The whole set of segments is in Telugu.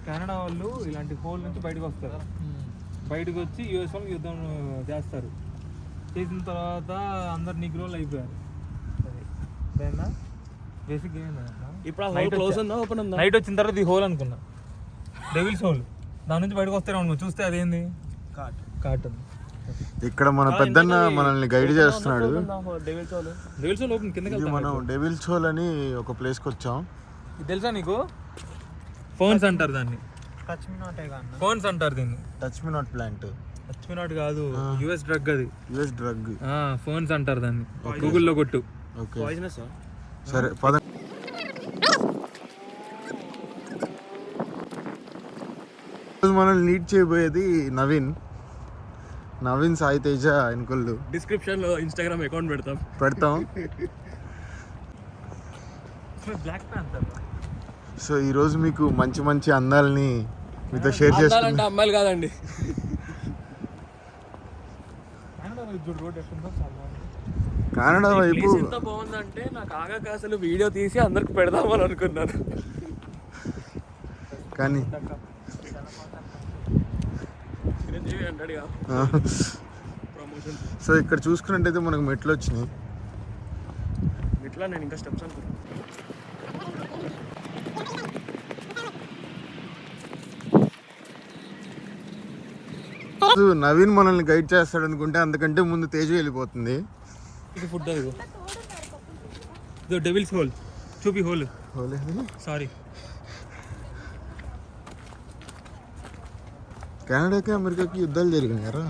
కెనడా వాళ్ళు ఇలాంటి హోల్ నుంచి బయటకు వస్తారు. బయటకు వచ్చి యూఎస్ వాళ్ళు యుద్ధం చేస్తారు. చేసిన తర్వాత అందరు నిగ్రోలు అయిపోయారు. అదేనా బేసిక్ ఇప్పుడు నైట్ వచ్చిన తర్వాత ఈ హోల్ అనుకున్నా డెవిల్స్ హోల్. దాని నుంచి బయటకు వస్తాను నువ్వు చూస్తే అదేంది కాటన్. ఇక్కడ మన పెద్దన్న మనల్ని గైడ్ చేస్తున్నాడు. డెవిల్స్ హోల్ ఓపెన్ కిందకి మనం డెవిల్స్ హోల్ అని ఒక ప్లేస్కి వచ్చాం. ఇది తెలుసా నీకు? ఫోన్స్ అంటారు దాన్ని. ఫోన్స్ అంటారు దీన్ని. Touch me not plant. Touch me not కాదు, యుఎస్ డ్రగ్ అది. యుఎస్ డ్రగ్ ఫోన్స్ అంటారు దాన్ని. గూగుల్లో కొట్టు. ఓకే సరే పద. మనల్ని లీడ్ చేయబోయేది నవీన్ సాయి తేజ అనుకోళ్ళు. డిస్క్రిప్షన్ లో ఇన్స్టాగ్రామ్ అకౌంట్ పెడతాం. సో ఈరోజు మీకు మంచి మంచి అందాలని మీతో షేర్ చేసుకుంటాం. అమ్మాయిలు కాదండి. కెనడా వైపు ఎంత బాగుందంటే నాకు ఆగాక అసలు వీడియో తీసి అందరికి పెడదామని అనుకున్నాను. కానీ సో ఇక్కడ చూసుకున్నట్టయితే మనకు మెట్లు వచ్చినాయి. మెట్లా నేను ఇంకా స్టెప్స్ అనుకున్నాను. నవీన్ మనల్ని గైడ్ చేస్తాడు అనుకుంటే అంతకంటే ముందు తేజు వెళ్ళిపోతుంది. ఇది ఫుడ్ అది డెవిల్స్ హోల్. చూపి హోల్ సారీ. కెనడాకి అమెరికాకి యుద్ధాలు జరిగినాయరా?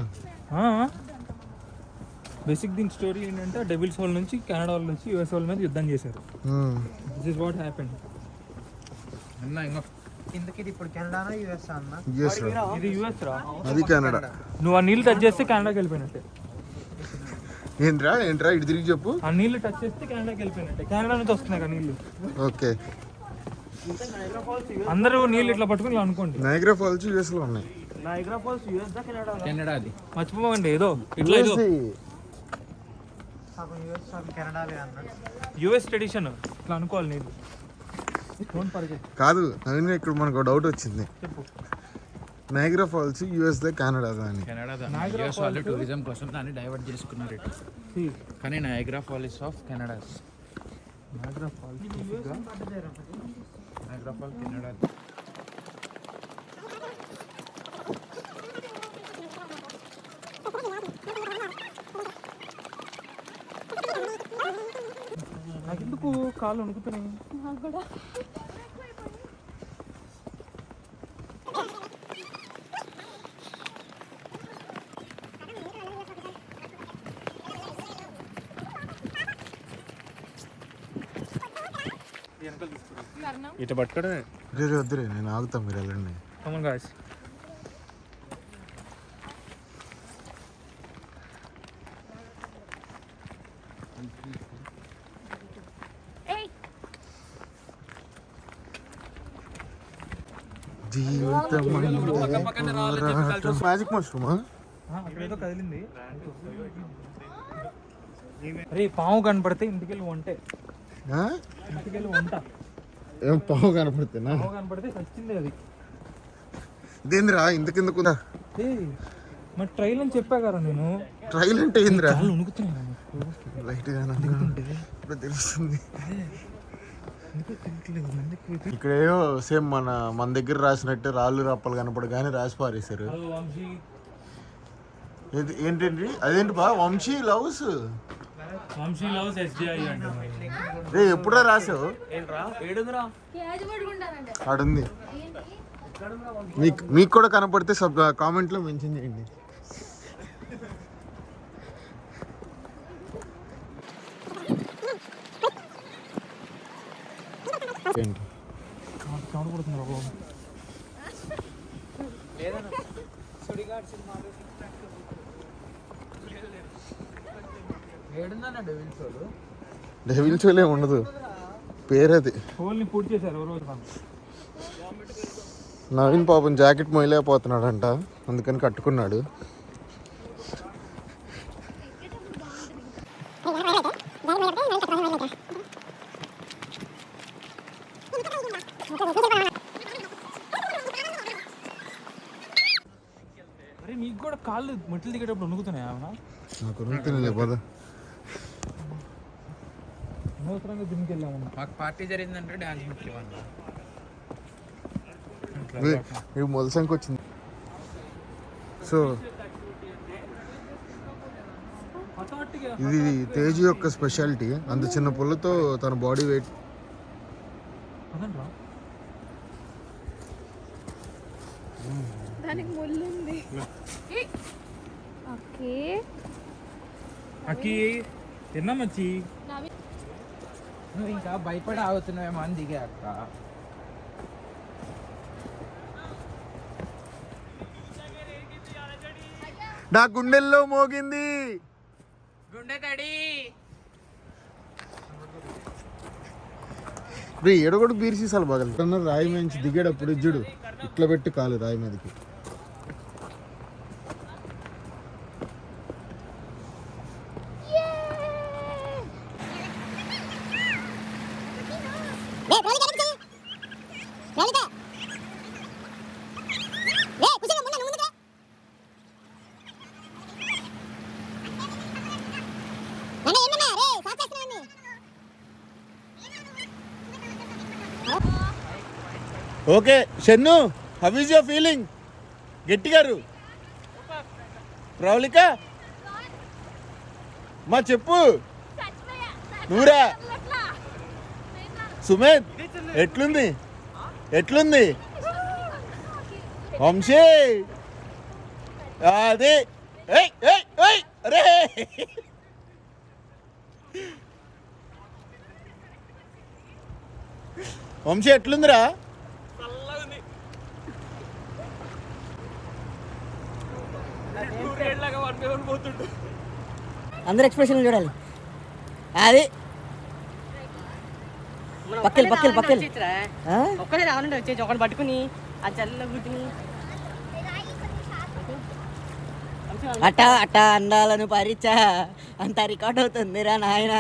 బేసిక్ దీని స్టోరీ ఏంటంటే డెవిల్స్ హోల్ నుంచి కెనడా వాళ్ళ నుంచి యుఎస్ వాళ్ళ మీద యుద్ధం చేశారు. This is what happened. అన్న ఇంకా ఇది ఇప్పుడు కెనడానా యుఎస్ అన్న? యుఎస్ రా. ఇది యుఎస్ రా, అది కెనడా. నువ్వు ఆ నీళ్ళు టచ్ చేస్తే కెనడాకి వెళ్ళిపోయినట్టే. ఏంట్రా ఇటు తిరిగి చెప్పు. ఆ నీళ్ళు టచ్ చేస్తే కెనడాకి వెళ్ళిపోయినట్టే. కెనడా నుంచి వస్తున్నాయి కదా నీళ్ళు. ఓకే అందరూ నీళ్ళు ఇట్లా పట్టుకుని అనుకోండి. నయాగ్రా ఫాల్స్ యుఎస్ లో ఉన్నాయి. నయాగ్రా ఫాల్స్ యుఎస్ దా కెనడా? అది మర్చిపోమండి. ఏదో ఇట్లా ఏదో సగం యుఎస్ సగం కెనడాలే అన్న. యుఎస్ ట్రెడిషన్ ఇట్లా అనుకోవాలి. నీళ్ళు కాదు నవీన్, ఇక్కడ మనకు డౌట్ వచ్చింది. నయాగ్రా ఫాల్స్ యుఎస్ దా కెనడా అని. యుఎస్ వాళ్ళు టూరిజం కోసం దాన్ని డైవర్ట్ చేసుకున్నారు ఇటు. కానీ Niagara Falls of Canada. Niagara Falls Canada. నాకెందుకు కాళ్ళు వణుకుతున్నాయి? ఇటు పట్టుకోవడమే. రే వద్దురే, నేను ఆగుతాం, మీరు వెళ్ళండి. మ్యాజిక్ మష్రూమా? ఏదో కదిలింది. అరే పాము కనపడితే ఇంటికెళ్ళి వంటే. ఇంటికెళ్ళి వంట. ఏం పాము కనపడితేనా? పాము కనపడితే చచ్చింది అది. ఇదేందిరా ఇంతకిందకు? మరి ట్రైల్ అని చెప్పా కదా నేను. ట్రైల్ అంటే ఏందిరా? లైట్ గా ఇప్పుడు తెలుస్తుంది. ఇక్కడేయో సేమ్ మన దగ్గర రాసినట్టు రాళ్ళు రప్పలు కనపడు కానీ రాసి పారేశారు. ఏంటండి అదేంటి బా? వంశీ లవ్స్ SGI అంటే రే ఎప్పుడా రాసావు? ఆడుంది. మీకు కూడా కనపడితే కామెంట్లో మెన్షన్ చేయండి. డెవిల్స్ హోల్ ఉండదు, పేరది. పూర్తి చేశారు. నవీన్ పాపం జాకెట్ మొయలేకపోతున్నాడంట, అందుకని కట్టుకున్నాడు. నీకు కూడా కాళ్ళు మెట్లు దిగేటప్పుడు వణుకుతున్నాయి అవునా? నాకు తినలే పద. అనవసరంగా దీనికి వెళ్ళాము. మాకు పార్టీ జరిగిందంటే డాన్స్ ముఖ్యమన్నా. ఇవి మొలసంకి వచ్చింది. సో ఇది తేజ్ యొక్క స్పెషాలిటీ. అంత చిన్న పుల్లతో తన బాడీ వెయిట్ దానికి ముళ్ళు ఉంది. ఓకే అక్కి తిన్నా మచ్చి. నువ్వు ఇంకా భయపడి ఆగుతున్నావేమో అని దిగా అక్క. నా గుండెల్లో మోగింది. గుండె తడి. ఏడో కూడా బీర్ సీసాలు బాగా రాయి మంచి దిగేటప్పుడు ఇజ్జుడు ఇట్లా పెట్టి కాలు రాయి మీదకి. Okay Shannu, how is your feeling? గట్టిగారు ప్రవళిక మా చెప్పు. నువ్వురా సుమేత్ ఎట్లుంది? ఎట్లుంది వంశీ? అది అరే వంశీ ఎట్లుందిరా? అందరు ఎక్స్ప్రెషన్ చూడాలి. అది పక్కలు ఒక్కడే రావాలంటే వచ్చేసి ఒకటి పట్టుకుని ఆ చల్లలో కూర్చుని అట్ట అట్ట అందాలను పరిచా అంత రికార్డ్ అవుతుందిరా నాయన.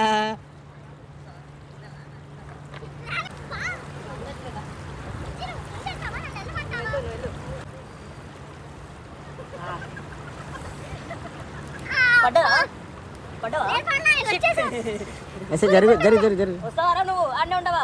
జరుగు వస్తావారా నువ్వు అన్నీ ఉండవా?